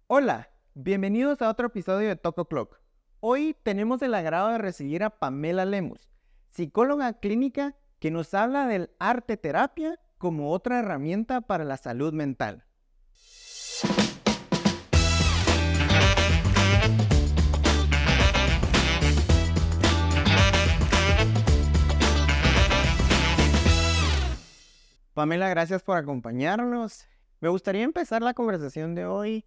Hola, bienvenidos a otro episodio de Toco Clock. Hoy tenemos el agrado de recibir a Pamela Lemus, psicóloga clínica que nos habla del arte terapia como otra herramienta para la salud mental. Pamela, gracias por acompañarnos. Me gustaría empezar la conversación de hoy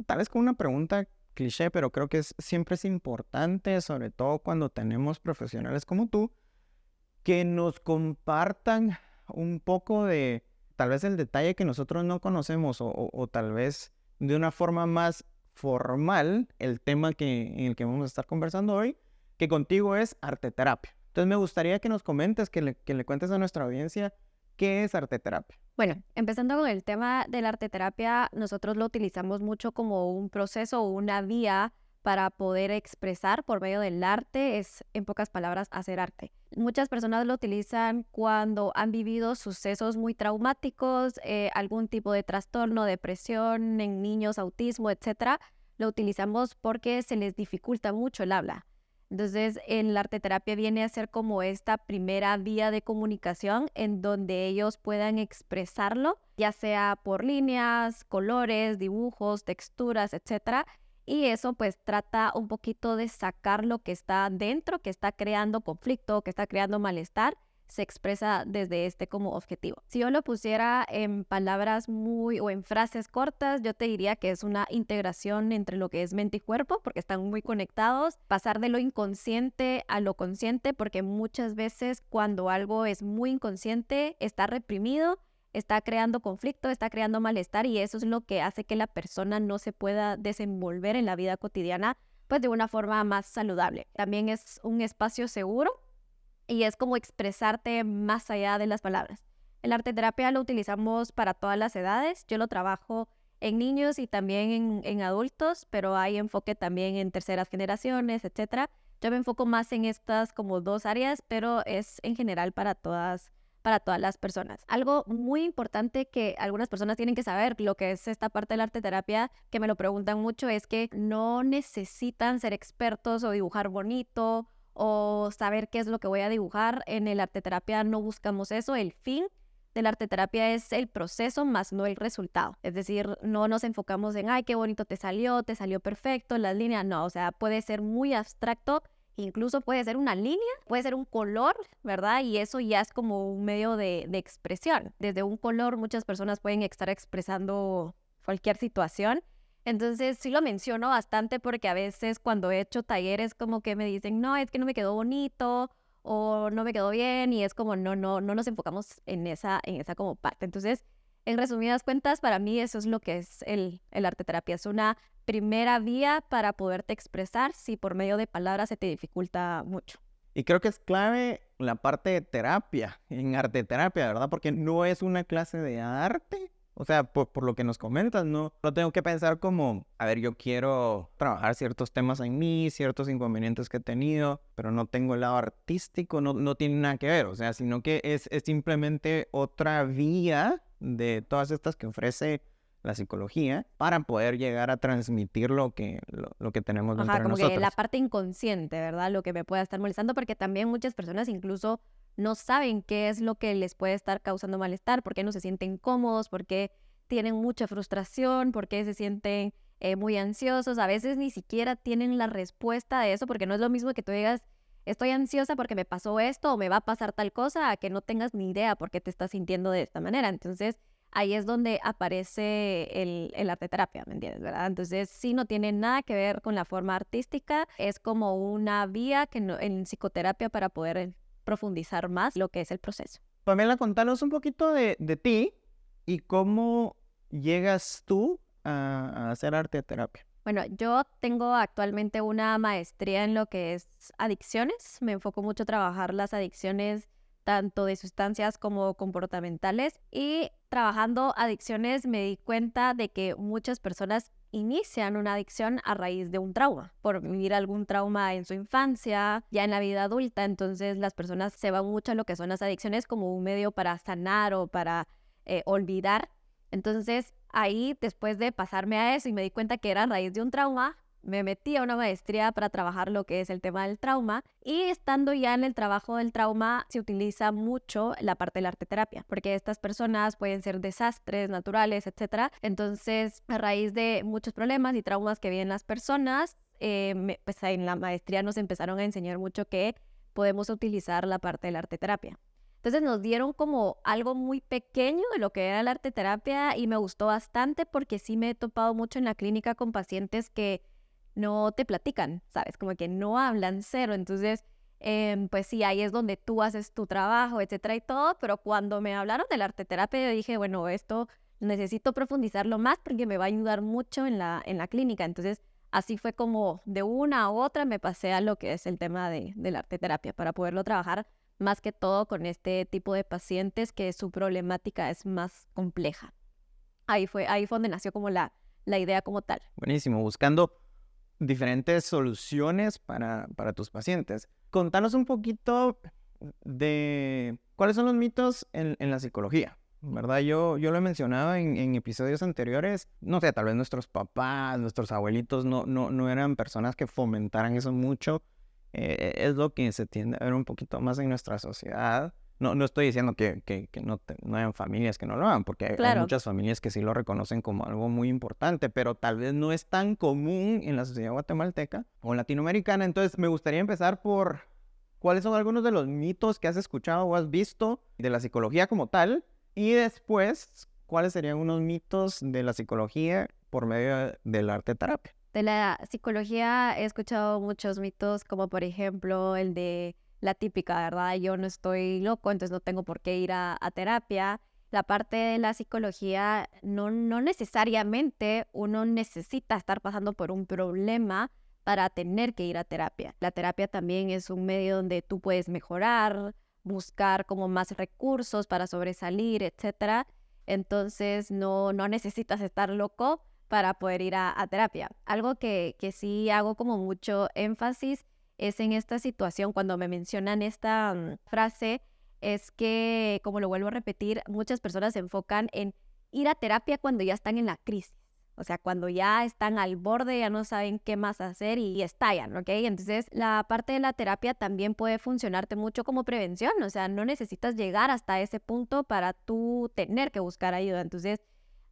tal vez con una pregunta cliché, pero creo que siempre es importante, sobre todo cuando tenemos profesionales como tú, que nos compartan un poco de tal vez el detalle que nosotros no conocemos o tal vez de una forma más formal el tema en el que vamos a estar conversando hoy, que contigo es arte terapia. Entonces me gustaría que nos comentes, que le cuentes a nuestra audiencia qué es arte terapia. Bueno, empezando con el tema de la arteterapia, nosotros lo utilizamos mucho como un proceso o una vía para poder expresar por medio del arte, es en pocas palabras hacer arte. Muchas personas lo utilizan cuando han vivido sucesos muy traumáticos, algún tipo de trastorno, depresión en niños, autismo, etcétera. Lo utilizamos porque se les dificulta mucho el habla. Entonces, en la arteterapia viene a ser como esta primera vía de comunicación en donde ellos puedan expresarlo, ya sea por líneas, colores, dibujos, texturas, etcétera. Y eso pues trata un poquito de sacar lo que está dentro, que está creando conflicto, que está creando malestar, se expresa desde este como objetivo. Si yo lo pusiera en palabras o en frases cortas, yo te diría que es una integración entre lo que es mente y cuerpo, porque están muy conectados, pasar de lo inconsciente a lo consciente, porque muchas veces cuando algo es muy inconsciente, está reprimido, está creando conflicto, está creando malestar y eso es lo que hace que la persona no se pueda desenvolver en la vida cotidiana pues de una forma más saludable. También es un espacio seguro y es como expresarte más allá de las palabras. El arte terapia lo utilizamos para todas las edades. Yo lo trabajo en niños y también en adultos, pero hay enfoque también en terceras generaciones, etcétera. Yo me enfoco más en estas como dos áreas, pero es en general para todas las personas. Algo muy importante que algunas personas tienen que saber, lo que es esta parte de la arte terapia, que me lo preguntan mucho, es que no necesitan ser expertos o dibujar bonito o saber qué es lo que voy a dibujar. En el arteterapia no buscamos eso. El fin de la arteterapia es el proceso más no el resultado. Es decir, no nos enfocamos en, ay, qué bonito te salió perfecto, las líneas. No, o sea, puede ser muy abstracto, incluso puede ser una línea, puede ser un color, ¿verdad? Y eso ya es como un medio de expresión. Desde un color muchas personas pueden estar expresando cualquier situación. Entonces sí lo menciono bastante porque a veces cuando he hecho talleres como que me dicen, no, es que no me quedó bonito o no me quedó bien y es como no nos enfocamos en esa como parte. Entonces, en resumidas cuentas, para mí eso es lo que es el arte terapia. Es una primera vía para poderte expresar si por medio de palabras se te dificulta mucho. Y creo que es clave la parte de terapia, en arte terapia, ¿verdad? Porque no es una clase de arte. O sea, por lo que nos comentas, no tengo que pensar como, a ver, yo quiero trabajar ciertos temas en mí, ciertos inconvenientes que he tenido, pero no tengo el lado artístico, no tiene nada que ver. O sea, sino que es simplemente otra vía de todas estas que ofrece la psicología para poder llegar a transmitir lo que tenemos dentro Ajá, de como que la nosotros. parte inconsciente, ¿verdad? Lo que me pueda estar molestando, porque también muchas personas incluso no saben qué es lo que les puede estar causando malestar, por qué no se sienten cómodos, por qué tienen mucha frustración, por qué se sienten muy ansiosos. A veces ni siquiera tienen la respuesta de eso, porque no es lo mismo que tú digas, estoy ansiosa porque me pasó esto o me va a pasar tal cosa, a que no tengas ni idea por qué te estás sintiendo de esta manera. Entonces, ahí es donde aparece el arte terapia, ¿me entiendes? ¿Verdad? Entonces, sí, no tiene nada que ver con la forma artística, es como una vía en psicoterapia para poder profundizar más lo que es el proceso. Pamela, contanos un poquito de ti y cómo llegas tú a hacer arte terapia. Bueno, yo tengo actualmente una maestría en lo que es adicciones. Me enfoco mucho a trabajar las adicciones tanto de sustancias como comportamentales. Y trabajando adicciones me di cuenta de que muchas personas inician una adicción a raíz de un trauma, por vivir algún trauma en su infancia, ya en la vida adulta. Entonces las personas se van mucho a lo que son las adicciones como un medio para sanar o para olvidar. Entonces, ahí, después de pasarme a eso y me di cuenta que era a raíz de un trauma, me metí a una maestría para trabajar lo que es el tema del trauma, y estando ya en el trabajo del trauma se utiliza mucho la parte de la arteterapia, porque estas personas pueden ser desastres naturales, etcétera. Entonces, a raíz de muchos problemas y traumas que viven las personas, pues en la maestría nos empezaron a enseñar mucho que podemos utilizar la parte de la arteterapia. Entonces nos dieron como algo muy pequeño de lo que era la arteterapia y me gustó bastante porque sí me he topado mucho en la clínica con pacientes que no te platican, ¿sabes? Como que no hablan cero. Entonces, pues sí, ahí es donde tú haces tu trabajo, etcétera y todo. Pero cuando me hablaron de la arteterapia, yo dije, bueno, esto necesito profundizarlo más porque me va a ayudar mucho en la clínica. Entonces, así fue como de una a otra me pasé a lo que es el tema de la arteterapia para poderlo trabajar más que todo con este tipo de pacientes que su problemática es más compleja. Ahí fue donde nació como la idea como tal. Buenísimo, buscando diferentes soluciones para tus pacientes. Contanos un poquito de cuáles son los mitos en la psicología, ¿verdad? Yo lo he mencionado en episodios anteriores. No sé, tal vez nuestros papás, nuestros abuelitos no eran personas que fomentaran eso mucho. Es lo que se tiende a ver un poquito más en nuestra sociedad. No estoy diciendo que no hayan familias que no lo hagan, porque hay Claro. muchas familias que sí lo reconocen como algo muy importante, pero tal vez no es tan común en la sociedad guatemalteca o latinoamericana. Entonces, me gustaría empezar por cuáles son algunos de los mitos que has escuchado o has visto de la psicología como tal, y después, cuáles serían unos mitos de la psicología por medio del arte terapia. De la psicología he escuchado muchos mitos, como por ejemplo el de la típica, ¿verdad? Yo no estoy loco, entonces no tengo por qué ir a terapia. La parte de la psicología no necesariamente uno necesita estar pasando por un problema para tener que ir a terapia. La terapia también es un medio donde tú puedes mejorar, buscar como más recursos para sobresalir, etcétera. Entonces no necesitas estar loco para poder ir a terapia. Algo que sí hago como mucho énfasis es en esta situación, cuando me mencionan esta frase, es que, como lo vuelvo a repetir, muchas personas se enfocan en ir a terapia cuando ya están en la crisis. O sea, cuando ya están al borde, ya no saben qué más hacer y estallan, ¿ok? Entonces, la parte de la terapia también puede funcionarte mucho como prevención. O sea, no necesitas llegar hasta ese punto para tú tener que buscar ayuda. Entonces,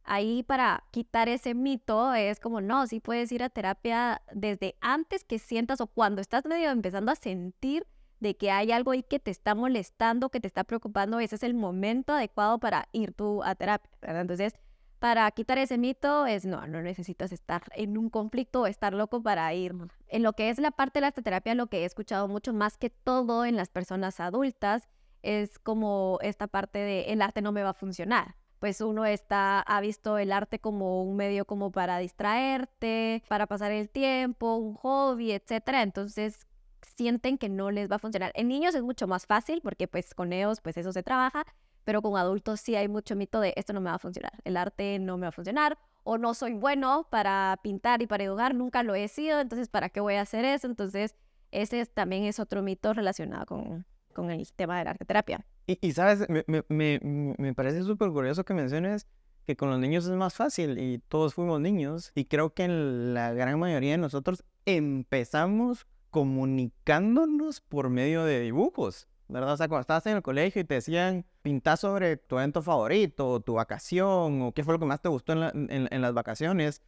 ahí para quitar ese mito es como, no, sí puedes ir a terapia desde antes que sientas o cuando estás medio empezando a sentir de que hay algo ahí que te está molestando, que te está preocupando, ese es el momento adecuado para ir tú a terapia, ¿verdad? Entonces, para quitar ese mito es, no necesitas estar en un conflicto o estar loco para ir. En lo que es la parte de la terapia, lo que he escuchado mucho más que todo en las personas adultas es como esta parte de el arte no me va a funcionar. Pues uno ha visto el arte como un medio como para distraerte, para pasar el tiempo, un hobby, etcétera. Entonces sienten que no les va a funcionar. En niños es mucho más fácil porque pues con ellos pues eso se trabaja, pero con adultos sí hay mucho mito de esto no me va a funcionar, el arte no me va a funcionar, o no soy bueno para pintar y para dibujar, nunca lo he sido, entonces ¿para qué voy a hacer eso? Entonces también es otro mito relacionado con el tema de la arte terapia. Y sabes, me parece súper curioso que menciones que con los niños es más fácil y todos fuimos niños, y creo que la gran mayoría de nosotros empezamos comunicándonos por medio de dibujos, ¿verdad? O sea, cuando estabas en el colegio y te decían pintar sobre tu evento favorito, o tu vacación, o qué fue lo que más te gustó en las vacaciones,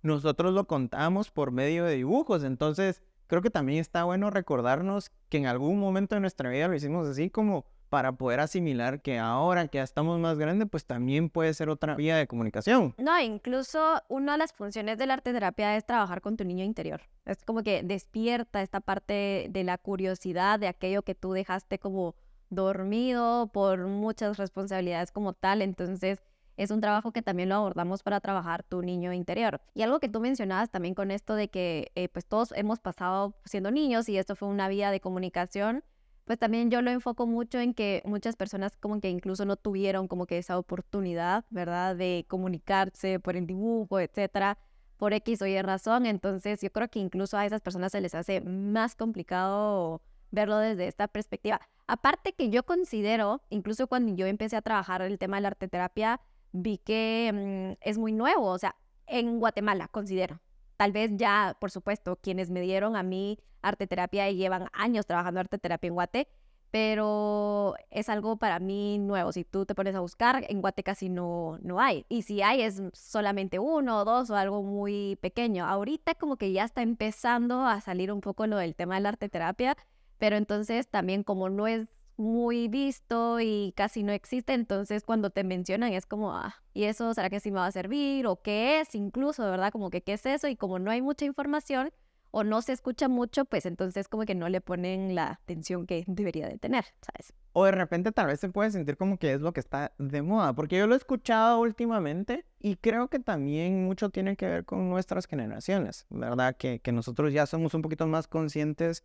nosotros lo contábamos por medio de dibujos. Entonces, creo que también está bueno recordarnos que en algún momento de nuestra vida lo hicimos así, como para poder asimilar que ahora que ya estamos más grandes, pues también puede ser otra vía de comunicación. No, incluso una de las funciones de la arteterapia es trabajar con tu niño interior. Es como que despierta esta parte de la curiosidad, de aquello que tú dejaste como dormido por muchas responsabilidades como tal. Entonces, es un trabajo que también lo abordamos para trabajar tu niño interior. Y algo que tú mencionabas también con esto de que pues todos hemos pasado siendo niños y esto fue una vía de comunicación, pues también yo lo enfoco mucho en que muchas personas como que incluso no tuvieron como que esa oportunidad, ¿verdad? De comunicarse por el dibujo, etcétera, por X o Y razón. Entonces yo creo que incluso a esas personas se les hace más complicado verlo desde esta perspectiva. Aparte que yo considero, incluso cuando yo empecé a trabajar el tema de la arteterapia, vi que es muy nuevo, o sea, en Guatemala, considero. Tal vez ya, por supuesto, quienes me dieron a mí arte terapia y llevan años trabajando arte terapia en Guate, pero es algo para mí nuevo. Si tú te pones a buscar, en Guate casi no hay. Y si hay, es solamente uno o dos o algo muy pequeño. Ahorita como que ya está empezando a salir un poco lo del tema de la arte terapia, pero entonces también como no es muy visto y casi no existe, entonces cuando te mencionan es como, ¿y eso será que sí me va a servir? ¿O qué es? Incluso, ¿verdad? Como que, ¿qué es eso? Y como no hay mucha información o no se escucha mucho, pues entonces como que no le ponen la atención que debería de tener, ¿sabes? O de repente tal vez se puede sentir como que es lo que está de moda, porque yo lo he escuchado últimamente y creo que también mucho tiene que ver con nuestras generaciones, ¿verdad? Que nosotros ya somos un poquito más conscientes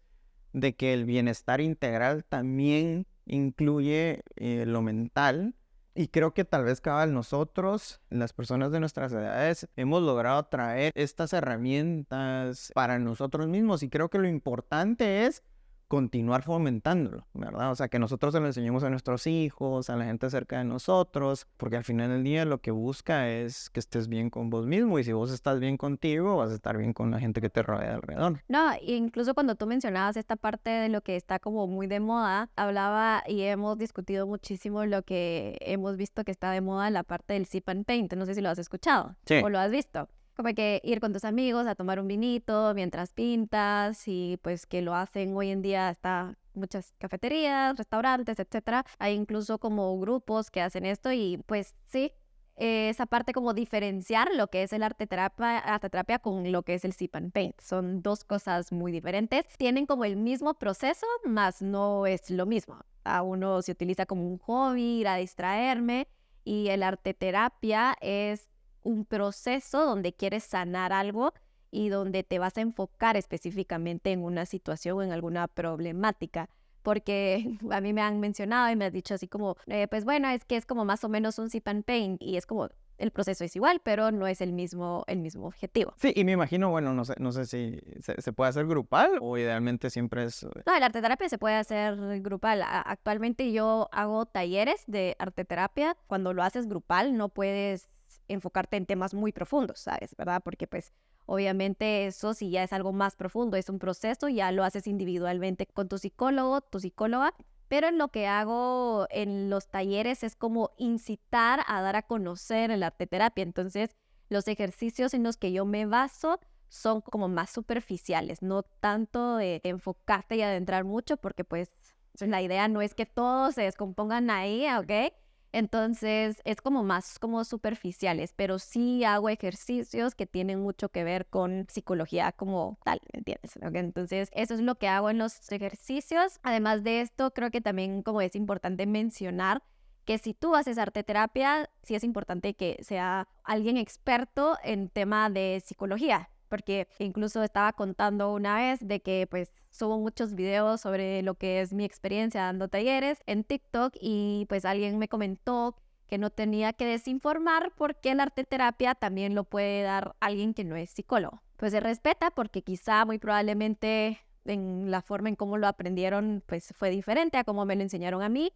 de que el bienestar integral también incluye lo mental. Y creo que tal vez cabal nosotros, las personas de nuestras edades, hemos logrado traer estas herramientas para nosotros mismos. Y creo que lo importante es continuar fomentándolo, ¿verdad? O sea, que nosotros se lo enseñemos a nuestros hijos, a la gente cerca de nosotros, porque al final del día lo que busca es que estés bien con vos mismo, y si vos estás bien contigo, vas a estar bien con la gente que te rodea alrededor. No, incluso cuando tú mencionabas esta parte de lo que está como muy de moda, hablaba y hemos discutido muchísimo lo que hemos visto que está de moda, la parte del sip and paint. No sé si lo has escuchado Sí. o lo has visto. Como que ir con tus amigos a tomar un vinito mientras pintas y pues que lo hacen hoy en día, está muchas cafeterías, restaurantes, etcétera. Hay incluso como grupos que hacen esto y pues sí, esa parte como diferenciar lo que es el arte terapia con lo que es el sip and paint. Son dos cosas muy diferentes. Tienen como el mismo proceso, más no es lo mismo. A uno se utiliza como un hobby, ir a distraerme, y el arte terapia es un proceso donde quieres sanar algo y donde te vas a enfocar específicamente en una situación o en alguna problemática. Porque a mí me han mencionado y me han dicho así como, pues bueno, es que es como más o menos un sip and paint y es como el proceso es igual, pero no es el mismo objetivo. Sí, y me imagino, bueno, no sé si se puede hacer grupal o idealmente siempre es... No, el arte terapia se puede hacer grupal. Actualmente yo hago talleres de arte terapia. Cuando lo haces grupal no puedes enfocarte en temas muy profundos, ¿sabes? ¿Verdad? Porque pues obviamente eso si ya es algo más profundo, es un proceso, ya lo haces individualmente con tu psicólogo, tu psicóloga. Pero en lo que hago en los talleres es como incitar a dar a conocer el arte terapia. Entonces, los ejercicios en los que yo me baso son como más superficiales, no tanto de enfocarte y adentrar mucho, porque pues la idea no es que todos se descompongan ahí, ¿ok? Entonces es como más como superficiales, pero sí hago ejercicios que tienen mucho que ver con psicología como tal, ¿me entiendes? ¿Okay? Entonces eso es lo que hago en los ejercicios. Además de esto, creo que también como es importante mencionar que si tú haces arte terapia, sí es importante que sea alguien experto en tema de psicología, porque incluso estaba contando una vez de que pues subo muchos videos sobre lo que es mi experiencia dando talleres en TikTok y pues alguien me comentó que no tenía que desinformar porque el arte terapia también lo puede dar alguien que no es psicólogo. Pues se respeta porque quizá muy probablemente en la forma en cómo lo aprendieron pues fue diferente a cómo me lo enseñaron a mí,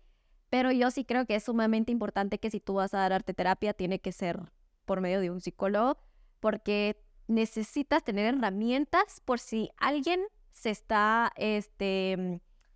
pero yo sí creo que es sumamente importante que si tú vas a dar arte terapia tiene que ser por medio de un psicólogo, porque necesitas tener herramientas por si alguien se está,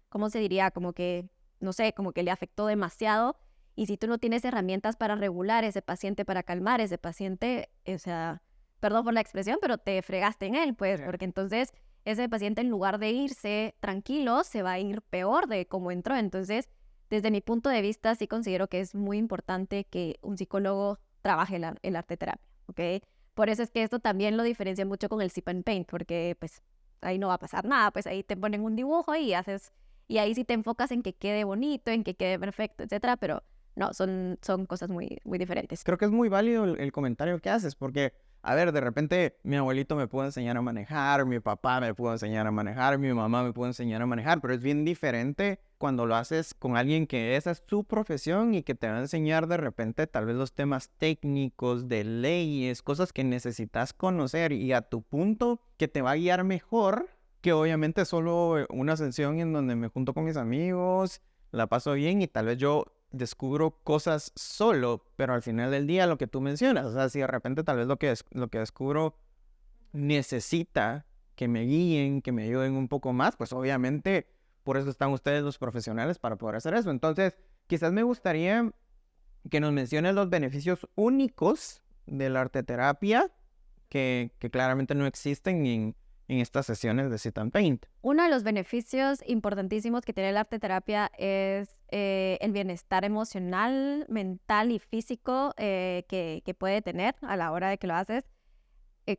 ¿cómo se diría? Como que, no sé, como que le afectó demasiado. Y si tú no tienes herramientas para regular ese paciente, para calmar ese paciente, o sea, perdón por la expresión, pero te fregaste en él, pues, porque entonces ese paciente en lugar de irse tranquilo, se va a ir peor de cómo entró. Entonces, desde mi punto de vista, sí considero que es muy importante que un psicólogo trabaje el arte terapia, ¿ok? Por eso es que esto también lo diferencia mucho con el sip and paint, porque pues ahí no va a pasar nada, pues ahí te ponen un dibujo y haces, y ahí sí te enfocas en que quede bonito, en que quede perfecto, etcétera, pero no, son cosas muy, muy diferentes. Creo que es muy válido el comentario que haces, porque, a ver, de repente mi abuelito me pudo enseñar a manejar, mi papá me pudo enseñar a manejar, mi mamá me pudo enseñar a manejar, pero es bien diferente cuando lo haces con alguien que esa es su profesión y que te va a enseñar de repente tal vez los temas técnicos de leyes, cosas que necesitas conocer y a tu punto que te va a guiar mejor que obviamente solo una sesión en donde me junto con mis amigos, la paso bien y tal vez yo descubro cosas solo, pero al final del día lo que tú mencionas, o sea, si de repente tal vez lo que descubro necesita que me guíen, que me ayuden un poco más, pues obviamente por eso están ustedes los profesionales para poder hacer eso. Entonces, quizás me gustaría que nos menciones los beneficios únicos de la arteterapia que claramente no existen en estas sesiones de Sit and Paint. Uno de los beneficios importantísimos que tiene la arteterapia es el bienestar emocional, mental y físico que puede tener a la hora de que lo haces.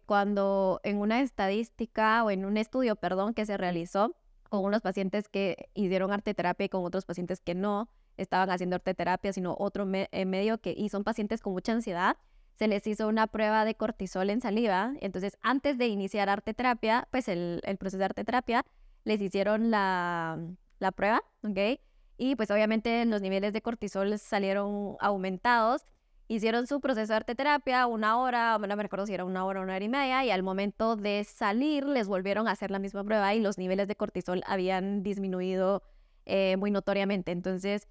Cuando en una estadística o en un estudio, perdón, que se realizó con unos pacientes que hicieron arteterapia y con otros pacientes que no estaban haciendo arteterapia, sino otro medio y son pacientes con mucha ansiedad, se les hizo una prueba de cortisol en saliva. Entonces, antes de iniciar arteterapia, pues el proceso de arteterapia, les hicieron la prueba, ¿ok? Y pues obviamente los niveles de cortisol salieron aumentados. Hicieron su proceso de arteterapia 1 hora, no me recuerdo si era 1 hora o 1 hora y media, y al momento de salir les volvieron a hacer la misma prueba y los niveles de cortisol habían disminuido muy notoriamente. Entonces,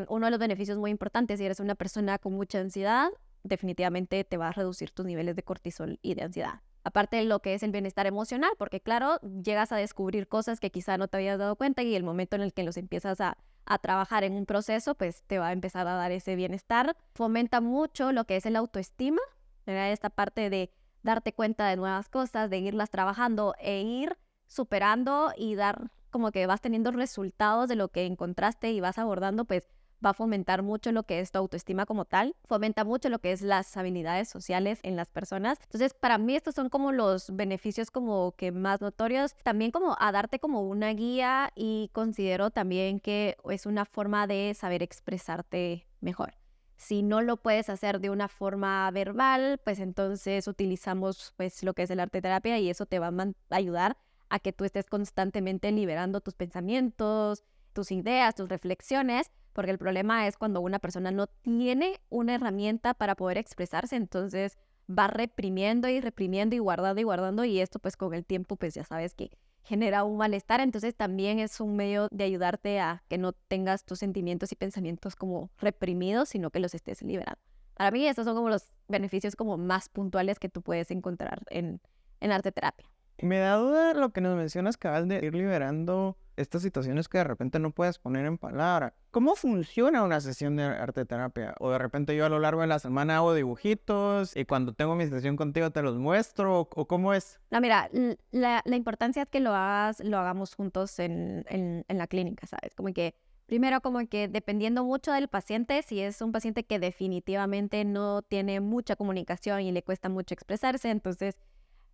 uno de los beneficios muy importantes, si eres una persona con mucha ansiedad, definitivamente te va a reducir tus niveles de cortisol y de ansiedad. Aparte de lo que es el bienestar emocional, porque claro, llegas a descubrir cosas que quizá no te habías dado cuenta y el momento en el que los empiezas a trabajar en un proceso, pues te va a empezar a dar ese bienestar. Fomenta mucho lo que es el autoestima, ¿verdad? Esta parte de darte cuenta de nuevas cosas, de irlas trabajando e ir superando y dar como que vas teniendo resultados de lo que encontraste y vas abordando, pues va a fomentar mucho lo que es tu autoestima como tal, fomenta mucho lo que es las habilidades sociales en las personas. Entonces, para mí estos son como los beneficios como que más notorios, también como a darte como una guía y considero también que es una forma de saber expresarte mejor. Si no lo puedes hacer de una forma verbal, pues entonces utilizamos pues lo que es el arteterapia y eso te va a ayudar a que tú estés constantemente liberando tus pensamientos, tus ideas, tus reflexiones, porque el problema es cuando una persona no tiene una herramienta para poder expresarse, entonces va reprimiendo y guardando y esto pues con el tiempo pues ya sabes que genera un malestar, entonces también es un medio de ayudarte a que no tengas tus sentimientos y pensamientos como reprimidos, sino que los estés liberando. Para mí estos son como los beneficios como más puntuales que tú puedes encontrar en arteterapia. Me da duda lo que nos mencionas, cabal, de ir liberando estas situaciones que de repente no puedes poner en palabra. ¿Cómo funciona una sesión de arteterapia? O de repente yo a lo largo de la semana hago dibujitos y cuando tengo mi sesión contigo te los muestro, ¿o cómo es? No, mira, la importancia es que lo hagamos juntos en la clínica, ¿sabes? Como que primero como que dependiendo mucho del paciente, si es un paciente que definitivamente no tiene mucha comunicación y le cuesta mucho expresarse, entonces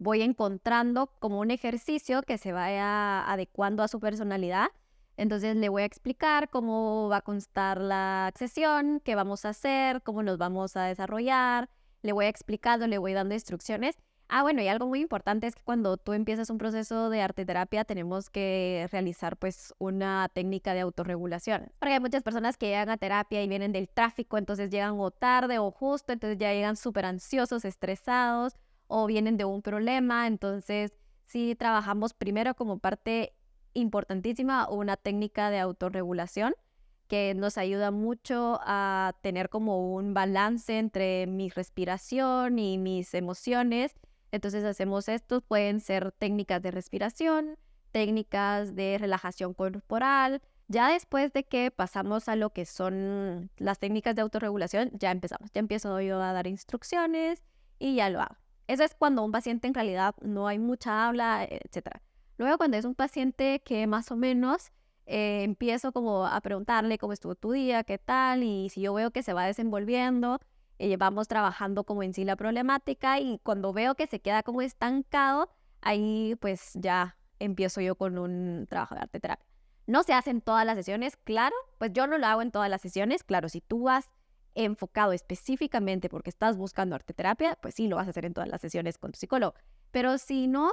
voy encontrando como un ejercicio que se vaya adecuando a su personalidad. Entonces le voy a explicar cómo va a constar la sesión, qué vamos a hacer, cómo nos vamos a desarrollar. Le voy explicando, le voy dando instrucciones. Bueno, y algo muy importante es que cuando tú empiezas un proceso de arteterapia tenemos que realizar pues una técnica de autorregulación. Porque hay muchas personas que llegan a terapia y vienen del tráfico, entonces llegan o tarde o justo, entonces ya llegan súper ansiosos, estresados, o vienen de un problema. Entonces sí trabajamos primero como parte importantísima una técnica de autorregulación que nos ayuda mucho a tener como un balance entre mi respiración y mis emociones. Entonces hacemos esto, pueden ser técnicas de respiración, técnicas de relajación corporal. Ya después de que pasamos a lo que son las técnicas de autorregulación, ya empiezo yo a dar instrucciones y ya lo hago. Eso es cuando un paciente en realidad no hay mucha habla, etc. Luego cuando es un paciente que más o menos empiezo como a preguntarle cómo estuvo tu día, qué tal, y si yo veo que se va desenvolviendo, vamos trabajando como en sí la problemática y cuando veo que se queda como estancado, ahí pues ya empiezo yo con un trabajo de arteterapia. No se hacen todas las sesiones, claro, pues yo no lo hago en todas las sesiones, claro, si tú vas enfocado específicamente porque estás buscando arteterapia, pues sí, lo vas a hacer en todas las sesiones con tu psicólogo. Pero si no,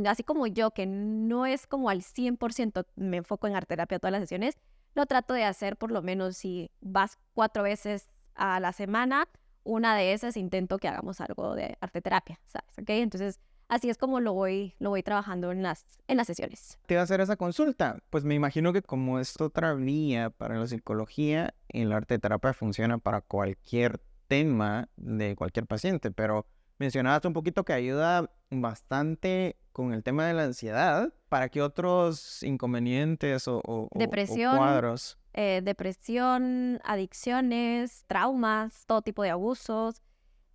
así como yo, que no es como al 100% me enfoco en arteterapia todas las sesiones, lo trato de hacer por lo menos si vas 4 veces a la semana, una de esas intento que hagamos algo de arteterapia, ¿sabes? ¿Okay? Entonces, así es como lo voy trabajando en las sesiones. Te iba a hacer esa consulta. Pues me imagino que como es otra vía para la psicología, el arte terapia funciona para cualquier tema de cualquier paciente, pero mencionabas un poquito que ayuda bastante con el tema de la ansiedad. ¿Para qué otros inconvenientes o Depresión, cuadros? depresión, adicciones, traumas, todo tipo de abusos.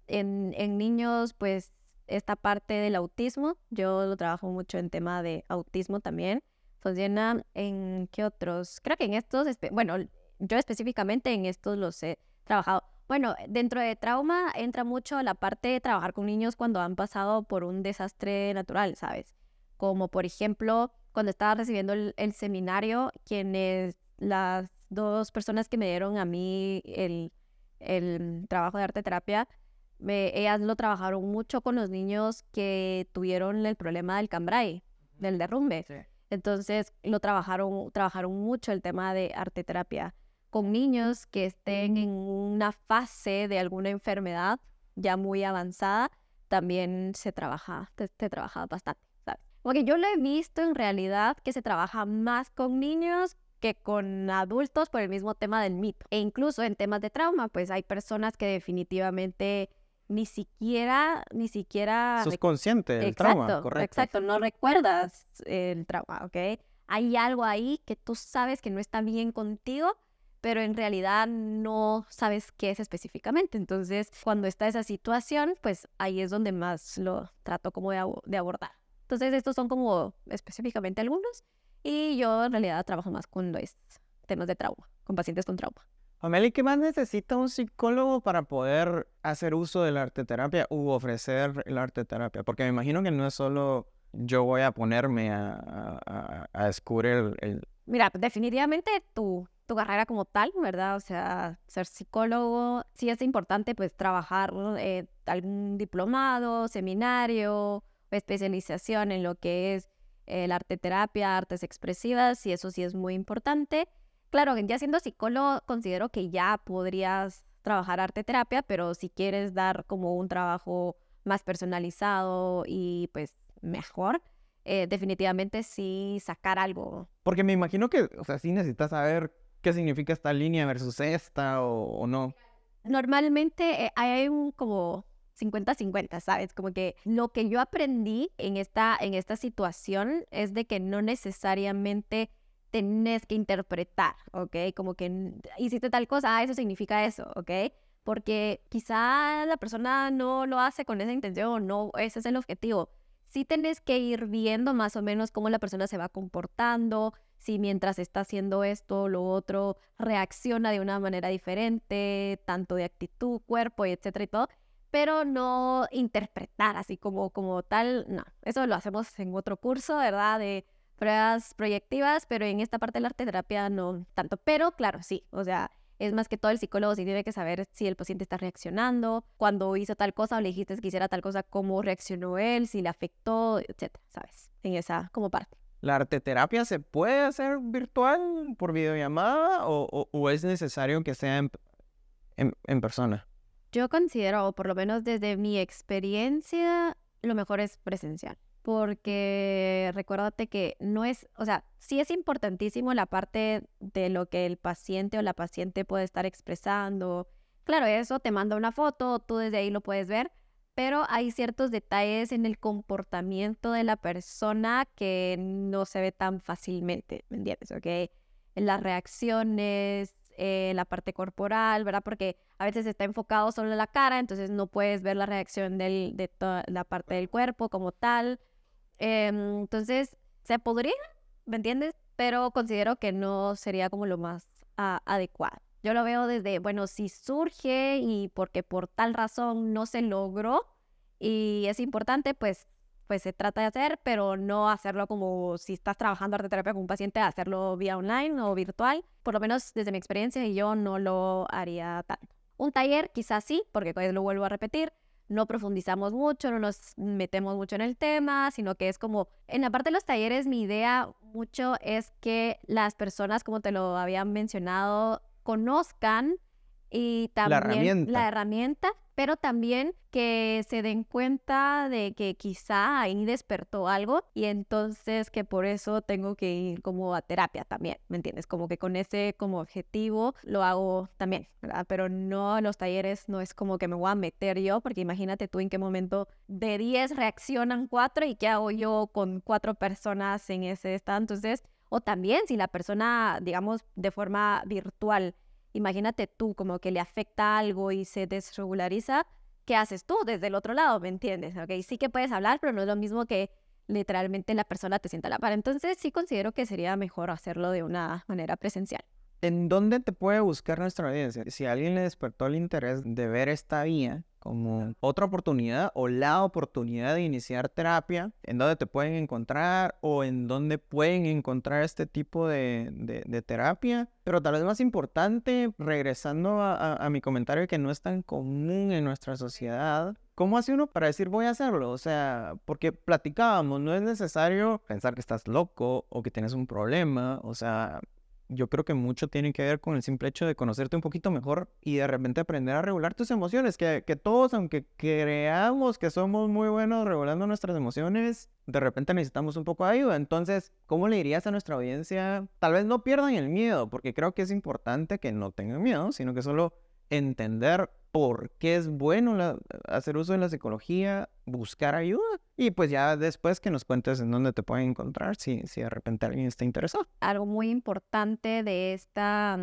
En niños, pues, esta parte del autismo, yo lo trabajo mucho en tema de autismo también. Funciona en qué otros, creo que en estos, bueno, yo específicamente en estos los he trabajado. Bueno, dentro de trauma entra mucho la parte de trabajar con niños cuando han pasado por un desastre natural, ¿sabes? Como por ejemplo, cuando estaba recibiendo el seminario, las dos personas que me dieron a mí el trabajo de arte terapia, ellas lo trabajaron mucho con los niños que tuvieron el problema del cambray, del derrumbe. Sí. Entonces trabajaron mucho el tema de arte terapia con niños que estén en una fase de alguna enfermedad ya muy avanzada. También se trabaja bastante, ¿sabes? Porque yo lo he visto en realidad que se trabaja más con niños que con adultos por el mismo tema del mito. E incluso en temas de trauma, pues hay personas que definitivamente ni siquiera Sos consciente del trauma, exacto, correcto. exacto, no recuerdas el trauma, ¿ok? Hay algo ahí que tú sabes que no está bien contigo, pero en realidad no sabes qué es específicamente. Entonces, cuando está esa situación, pues ahí es donde más lo trato como de abordar. Entonces, estos son como específicamente algunos, y yo en realidad trabajo más con los temas de trauma, con pacientes con trauma. Amelie, ¿qué más necesita un psicólogo para poder hacer uso de la arte terapia u ofrecer el arte terapia? Porque me imagino que no es solo yo voy a ponerme a descubrir el... Mira, definitivamente tu carrera como tal, ¿verdad? O sea, ser psicólogo, sí es importante pues trabajar algún diplomado, seminario o especialización en lo que es el arte terapia, artes expresivas, y eso sí es muy importante. Claro, ya siendo psicólogo considero que ya podrías trabajar arte terapia, pero si quieres dar como un trabajo más personalizado y pues mejor, definitivamente sí sacar algo. Porque me imagino que, o sea, sí necesitas saber qué significa esta línea versus esta o no. Normalmente hay un como 50-50, ¿sabes? Como que lo que yo aprendí en esta situación es de que no necesariamente tenés que interpretar, ¿ok? Como que hiciste tal cosa, eso significa eso, ¿ok? Porque quizá la persona no lo hace con esa intención, no, ese es el objetivo. Sí tenés que ir viendo más o menos cómo la persona se va comportando, si mientras está haciendo esto o lo otro reacciona de una manera diferente, tanto de actitud, cuerpo, y etcétera y todo, pero no interpretar así como tal, no. Eso lo hacemos en otro curso, ¿verdad? De pruebas proyectivas, pero en esta parte de la arte terapia no tanto. Pero claro, sí, o sea, es más que todo el psicólogo sí tiene que saber si el paciente está reaccionando, cuando hizo tal cosa o le dijiste que hiciera tal cosa, cómo reaccionó él, si le afectó, etcétera, ¿sabes? En esa como parte. ¿La arte terapia se puede hacer virtual por videollamada o es necesario que sea en persona? Yo considero, o por lo menos desde mi experiencia, lo mejor es presencial. Porque recuérdate que no es, o sea, sí es importantísimo la parte de lo que el paciente o la paciente puede estar expresando. Claro, eso te manda una foto, tú desde ahí lo puedes ver, pero hay ciertos detalles en el comportamiento de la persona que no se ve tan fácilmente, ¿me entiendes? ¿Ok? En las reacciones, la parte corporal, ¿verdad? Porque a veces está enfocado solo en la cara, entonces no puedes ver la reacción de toda la parte del cuerpo como tal. Entonces, se podría, ¿me entiendes? Pero considero que no sería como lo más adecuado. Yo lo veo desde, bueno, si surge y porque por tal razón no se logró y es importante, pues se trata de hacer, pero no hacerlo como si estás trabajando arte terapia con un paciente, hacerlo vía online o virtual. Por lo menos desde mi experiencia, yo no lo haría tanto. Un taller quizás sí, porque pues lo vuelvo a repetir, no profundizamos mucho, no nos metemos mucho en el tema, sino que es como, en la parte de los talleres, mi idea mucho es que las personas, como te lo había mencionado, conozcan y también la herramienta, pero también que se den cuenta de que quizá ahí despertó algo y entonces que por eso tengo que ir como a terapia también, ¿me entiendes? Como que con ese como objetivo lo hago también, ¿verdad? Pero no en los talleres, no es como que me voy a meter yo, porque imagínate tú en qué momento de 10 reaccionan 4 y qué hago yo con 4 personas en ese estado. Entonces, o también si la persona, digamos, de forma virtual, imagínate tú como que le afecta algo y se desregulariza, ¿qué haces tú desde el otro lado? ¿Me entiendes? Okay, sí que puedes hablar, pero no es lo mismo que literalmente la persona te sienta a la par. Entonces sí considero que sería mejor hacerlo de una manera presencial. ¿En dónde te puede buscar nuestra audiencia? Si a alguien le despertó el interés de ver esta vía como otra oportunidad o la oportunidad de iniciar terapia, ¿en dónde te pueden encontrar o en dónde pueden encontrar este tipo de terapia? Pero tal vez más importante, regresando a mi comentario que no es tan común en nuestra sociedad, ¿cómo hace uno para decir voy a hacerlo? O sea, porque platicábamos, no es necesario pensar que estás loco o que tienes un problema, o sea, yo creo que mucho tiene que ver con el simple hecho de conocerte un poquito mejor y de repente aprender a regular tus emociones, que todos, aunque creamos que somos muy buenos regulando nuestras emociones, de repente necesitamos un poco de ayuda. Entonces, ¿cómo le dirías a nuestra audiencia? Tal vez no pierdan el miedo, porque creo que es importante que no tengan miedo, sino que solo entender por qué es bueno hacer uso de la psicología, buscar ayuda y pues ya después que nos cuentes en dónde te pueden encontrar si de repente alguien está interesado. Algo muy importante de esta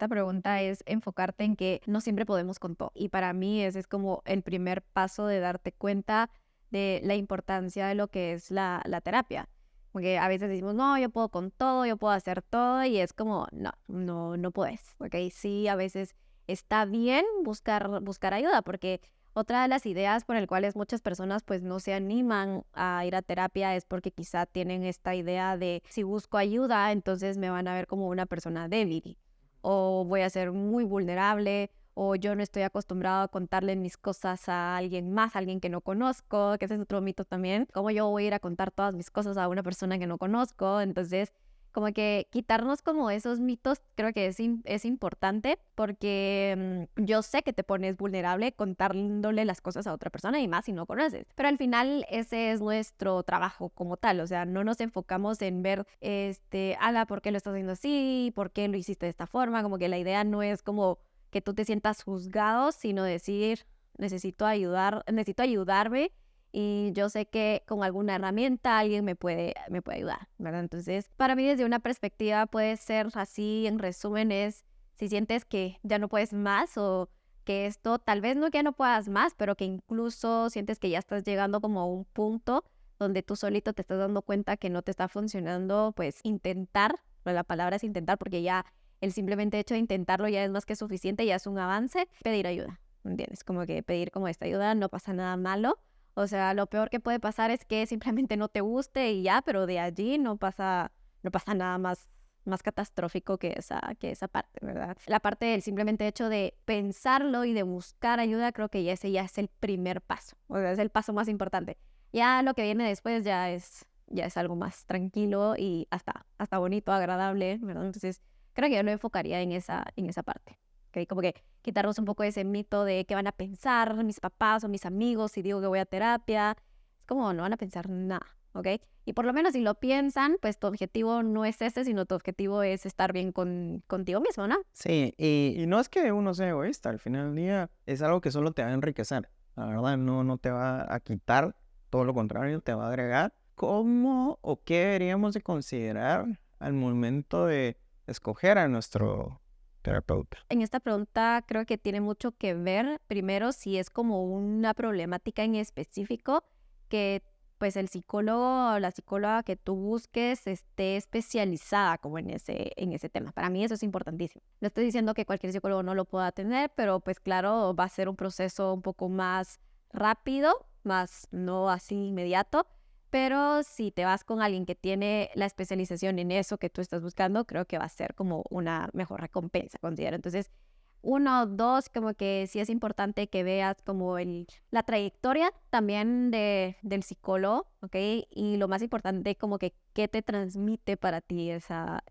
pregunta es enfocarte en que no siempre podemos con todo. Y para mí ese es como el primer paso de darte cuenta de la importancia de lo que es la terapia. Porque a veces decimos, no, yo puedo con todo, yo puedo hacer todo, y es como, no puedes. Porque sí, a veces está bien buscar ayuda, porque otra de las ideas por las cuales muchas personas pues no se animan a ir a terapia es porque quizá tienen esta idea de si busco ayuda, entonces me van a ver como una persona débil o voy a ser muy vulnerable o yo no estoy acostumbrado a contarle mis cosas a alguien más, a alguien que no conozco, que ese es otro mito también. ¿Cómo yo voy a ir a contar todas mis cosas a una persona que no conozco? Entonces, como que quitarnos como esos mitos creo que es importante porque yo sé que te pones vulnerable contándole las cosas a otra persona y más si no conoces. Pero al final ese es nuestro trabajo como tal, o sea, no nos enfocamos en ver, ala, ¿por qué lo estás haciendo así? ¿Por qué lo hiciste de esta forma? Como que la idea no es como que tú te sientas juzgado, sino decir, necesito ayudarme y yo sé que con alguna herramienta alguien me puede ayudar, ¿verdad? Entonces, para mí desde una perspectiva puede ser así, en resumen, es si sientes que ya no puedes más o que esto, tal vez no que ya no puedas más, pero que incluso sientes que ya estás llegando como a un punto donde tú solito te estás dando cuenta que no te está funcionando, pues intentar, la palabra es intentar porque ya el simplemente hecho de intentarlo ya es más que suficiente, ya es un avance, pedir ayuda, ¿entiendes? Como que pedir como esta ayuda, no pasa nada malo. O sea, lo peor que puede pasar es que simplemente no te guste y ya, pero de allí no pasa nada más catastrófico que esa parte, ¿verdad? La parte del simplemente hecho de pensarlo y de buscar ayuda, creo que ese ya es el primer paso, o sea, es el paso más importante. Ya lo que viene después ya es algo más tranquilo y hasta bonito, agradable, ¿verdad? Entonces, creo que yo lo enfocaría en esa parte. ¿Okay? Como que quitarnos un poco ese mito de qué van a pensar mis papás o mis amigos si digo que voy a terapia. Es como no van a pensar nada, ¿ok? Y por lo menos si lo piensan, pues tu objetivo no es ese, sino tu objetivo es estar bien contigo mismo, ¿no? Sí, y no es que uno sea egoísta, al final del día es algo que solo te va a enriquecer, la verdad, no te va a quitar, todo lo contrario, te va a agregar. ¿Cómo o qué deberíamos de considerar al momento de escoger a nuestro terapeuta? En esta pregunta creo que tiene mucho que ver, primero, si es como una problemática en específico que pues el psicólogo o la psicóloga que tú busques esté especializada como en ese tema. Para mí eso es importantísimo. No estoy diciendo que cualquier psicólogo no lo pueda tener, pero pues claro, va a ser un proceso un poco más rápido, más no así inmediato. Pero si te vas con alguien que tiene la especialización en eso que tú estás buscando, creo que va a ser como una mejor recompensa, considero. Entonces, uno, dos, como que sí es importante que veas como la trayectoria también del psicólogo, ¿ok? Y lo más importante, como que qué te transmite para ti esa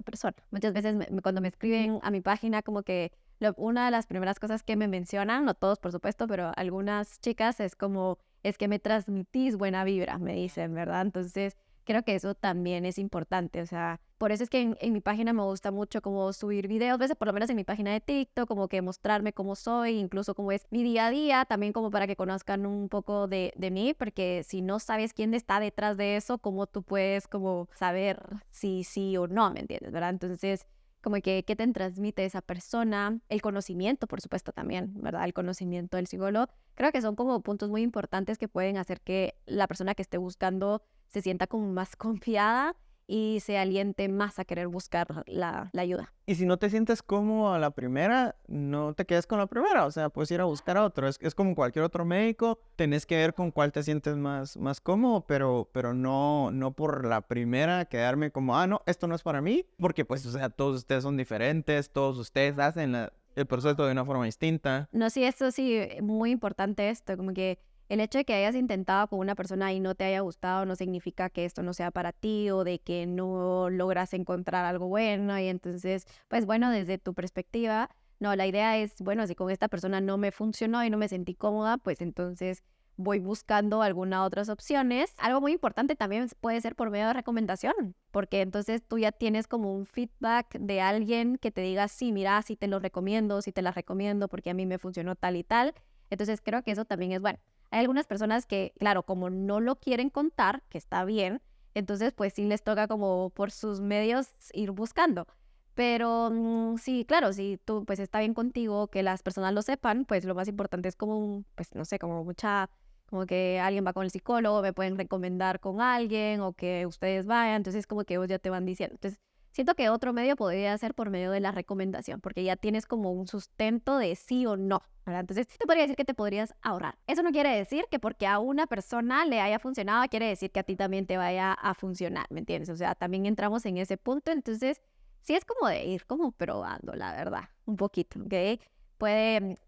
persona. Muchas veces cuando me escriben a mi página, como que una de las primeras cosas que me mencionan, no todos por supuesto, pero algunas chicas es como, es que me transmitís buena vibra, me dicen, ¿verdad? Entonces, creo que eso también es importante, o sea, por eso es que en mi página me gusta mucho como subir videos, a veces por lo menos en mi página de TikTok, como que mostrarme cómo soy, incluso cómo es mi día a día, también como para que conozcan un poco de mí, porque si no sabes quién está detrás de eso, ¿cómo tú puedes como saber si sí o no, ¿me entiendes? ¿Verdad? Entonces, como que qué te transmite esa persona, el conocimiento, por supuesto, también, ¿verdad? El conocimiento del psicólogo. Creo que son como puntos muy importantes que pueden hacer que la persona que esté buscando se sienta como más confiada y se aliente más a querer buscar la ayuda. Y si no te sientes cómodo a la primera, no te quedes con la primera, o sea, puedes ir a buscar a otro. Es como cualquier otro médico, tenés que ver con cuál te sientes más cómodo, pero no por la primera quedarme como, no, esto no es para mí, porque pues, o sea, todos ustedes son diferentes, todos ustedes hacen el proceso de una forma distinta. No, sí, esto sí, muy importante esto, como que el hecho de que hayas intentado con una persona y no te haya gustado no significa que esto no sea para ti o de que no logras encontrar algo bueno y entonces, pues bueno, desde tu perspectiva, no, la idea es, bueno, si con esta persona no me funcionó y no me sentí cómoda, pues entonces voy buscando algunas otras opciones. Algo muy importante también puede ser por medio de recomendación, porque entonces tú ya tienes como un feedback de alguien que te diga, sí, mira, sí te lo recomiendo, sí te la recomiendo porque a mí me funcionó tal y tal. Entonces creo que eso también es bueno. Hay algunas personas que, claro, como no lo quieren contar, que está bien, entonces pues sí les toca como por sus medios ir buscando. Pero sí, claro, si tú pues está bien contigo que las personas lo sepan, pues lo más importante es como, pues no sé, como mucha, como que alguien va con el psicólogo, me pueden recomendar con alguien o que ustedes vayan, entonces como que ellos ya te van diciendo. Entonces siento que otro medio podría ser por medio de la recomendación, porque ya tienes como un sustento de sí o no, ¿verdad? Entonces sí te podría decir que te podrías ahorrar. Eso no quiere decir que porque a una persona le haya funcionado, quiere decir que a ti también te vaya a funcionar, ¿me entiendes? O sea, también entramos en ese punto, entonces sí es como de ir como probando, la verdad, un poquito, ¿ok?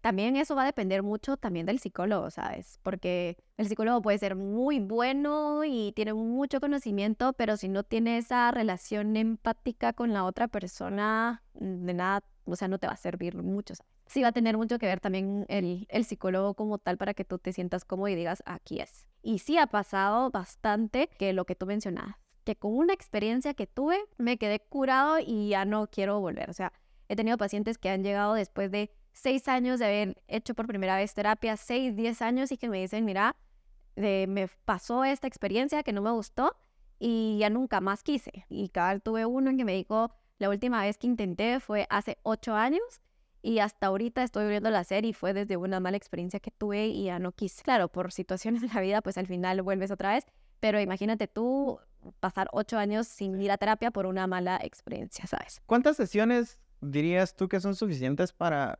También eso va a depender mucho también del psicólogo, ¿sabes? Porque el psicólogo puede ser muy bueno y tiene mucho conocimiento, pero si no tiene esa relación empática con la otra persona, de nada, o sea, no te va a servir mucho, ¿sabes? Sí va a tener mucho que ver también el psicólogo como tal para que tú te sientas cómodo y digas, aquí es. Y sí ha pasado bastante que lo que tú mencionabas, que con una experiencia que tuve me quedé curado y ya no quiero volver. O sea, he tenido pacientes que han llegado después de 6 años de haber hecho por primera vez terapia, 6, 10 años y que me dicen, mira, me pasó esta experiencia que no me gustó y ya nunca más quise. Y cabal tuve uno en que me dijo, la última vez que intenté fue hace 8 años y hasta ahorita estoy volviendo a hacer y fue desde una mala experiencia que tuve y ya no quise. Claro, por situaciones de la vida, pues al final vuelves otra vez, pero imagínate tú pasar 8 años sin ir a terapia por una mala experiencia, ¿sabes? ¿Cuántas sesiones dirías tú que son suficientes para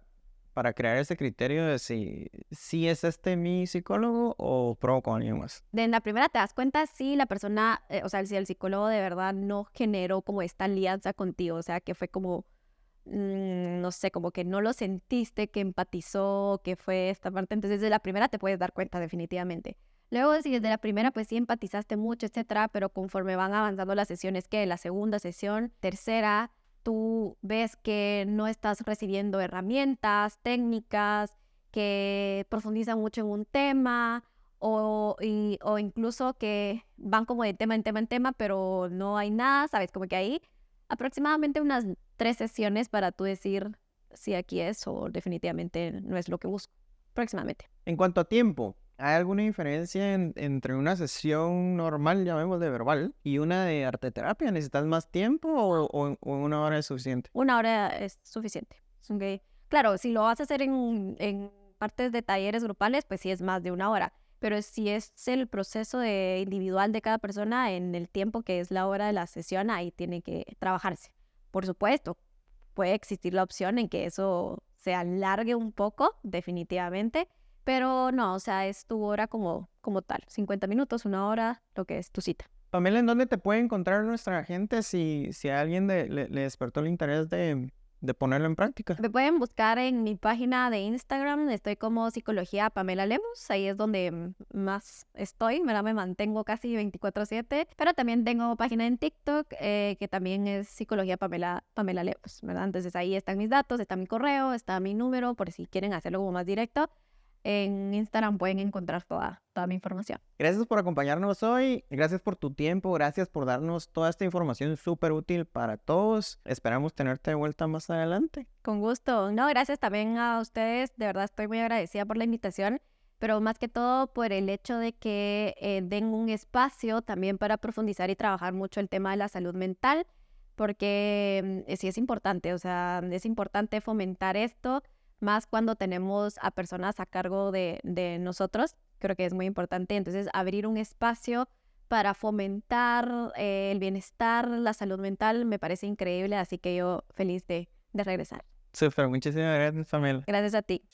crear ese criterio de si es este mi psicólogo o pruebo con alguien más? En la primera te das cuenta si la persona, o sea, si el psicólogo de verdad no generó como esta alianza contigo, o sea, que fue como, no sé, como que no lo sentiste, que empatizó, que fue esta parte. Entonces, desde la primera te puedes dar cuenta definitivamente. Luego, si desde la primera, pues sí empatizaste mucho, etcétera, pero conforme van avanzando las sesiones, que la segunda sesión, tercera, tú ves que no estás recibiendo herramientas, técnicas, que profundizan mucho en un tema o incluso que van como de tema en tema en tema, pero no hay nada, ¿sabes? Como que ahí aproximadamente unas 3 sesiones para tú decir si aquí es o definitivamente no es lo que busco. Aproximadamente. En cuanto a tiempo, ¿hay alguna diferencia entre una sesión normal, llamémosle verbal, y una de arteterapia? ¿Necesitas más tiempo o una hora es suficiente? 1 hora es suficiente. ¿Ok? Claro, si lo vas a hacer en partes de talleres grupales, pues sí es más de 1 hora. Pero si es el proceso individual de cada persona en el tiempo que es la hora de la sesión, ahí tiene que trabajarse. Por supuesto, puede existir la opción en que eso se alargue un poco, definitivamente, pero no, o sea, es tu hora como tal, 50 minutos, 1 hora, lo que es tu cita. Pamela, ¿en dónde te puede encontrar nuestra gente si a alguien le despertó el interés de ponerlo en práctica. Me pueden buscar en mi página de Instagram, estoy como Psicología Pamela Lemos, ahí es donde más estoy, ¿verdad? Me mantengo casi 24/7, pero también tengo página en TikTok que también es Psicología Pamela Lemos, ¿verdad? Entonces ahí están mis datos, está mi correo, está mi número, por si quieren hacerlo como más directo. En Instagram pueden encontrar toda mi información. Gracias por acompañarnos hoy, gracias por tu tiempo, gracias por darnos toda esta información súper útil para todos. Esperamos tenerte de vuelta más adelante. Con gusto. No, gracias también a ustedes. De verdad estoy muy agradecida por la invitación, pero más que todo por el hecho de que den un espacio también para profundizar y trabajar mucho el tema de la salud mental, porque sí es importante, o sea, es importante fomentar esto, más cuando tenemos a personas a cargo de nosotros. Creo que es muy importante. Entonces, abrir un espacio para fomentar el bienestar, la salud mental, me parece increíble, así que yo feliz de regresar. Súper, muchísimas gracias, Pamela. Gracias a ti.